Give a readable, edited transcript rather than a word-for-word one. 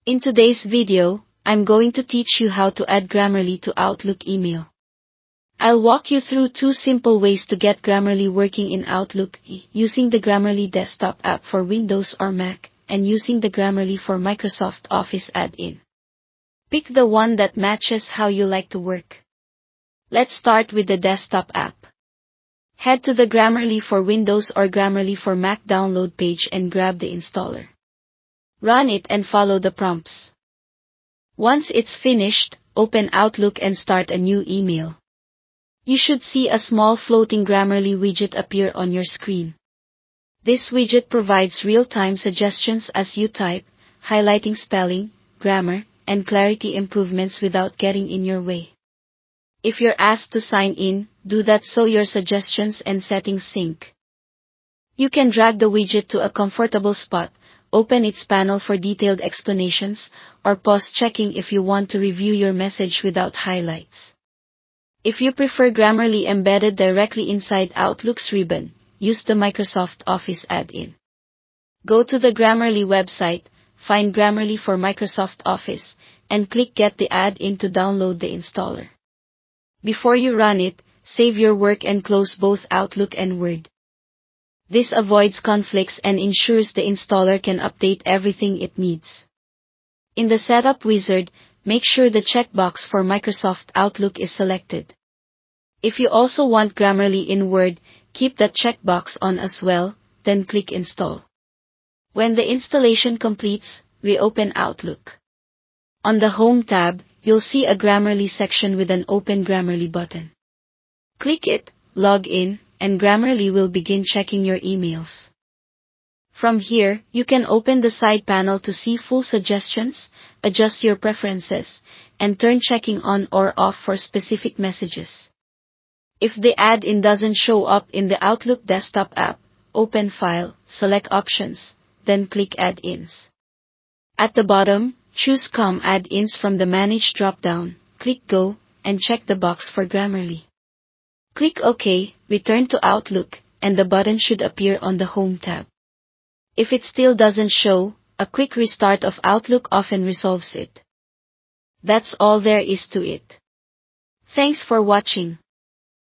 In today's video, I'm going to teach you how to add Grammarly to Outlook email. I'll walk you through two simple ways to get Grammarly working in Outlook, using the Grammarly desktop app for Windows or Mac, and using the Grammarly for Microsoft Office add-in. Pick the one that matches how you like to work. Let's start with the desktop app. Head to the Grammarly for Windows or Grammarly for Mac download page and grab the installer. Run it and follow the prompts. Once it's finished, open Outlook and start a new email. You should see a small floating Grammarly widget appear on your screen. This widget provides real-time suggestions as you type, highlighting spelling, grammar, and clarity improvements without getting in your way. If you're asked to sign in, do that so your suggestions and settings sync. You can drag the widget to a comfortable spot, open its panel for detailed explanations, or pause checking if you want to review your message without highlights. If you prefer Grammarly embedded directly inside Outlook's ribbon, use the Microsoft Office add-in. Go to the Grammarly website, find Grammarly for Microsoft Office, and click Get the add-in to download the installer. Before you run it, save your work and close both Outlook and Word. This avoids conflicts and ensures the installer can update everything it needs. In the Setup wizard, make sure the checkbox for Microsoft Outlook is selected. If you also want Grammarly in Word, keep that checkbox on as well, then click Install. When the installation completes, reopen Outlook. On the Home tab, you'll see a Grammarly section with an Open Grammarly button. Click it, log in, and Grammarly will begin checking your emails. From here, you can open the side panel to see full suggestions, adjust your preferences, and turn checking on or off for specific messages. If the add-in doesn't show up in the Outlook desktop app, open File, select Options, then click Add-ins. At the bottom, choose COM add-ins from the Manage drop-down, click Go, and check the box for Grammarly. Click OK, return to Outlook, and the button should appear on the Home tab. If it still doesn't show, a quick restart of Outlook often resolves it. That's all there is to it. Thanks for watching.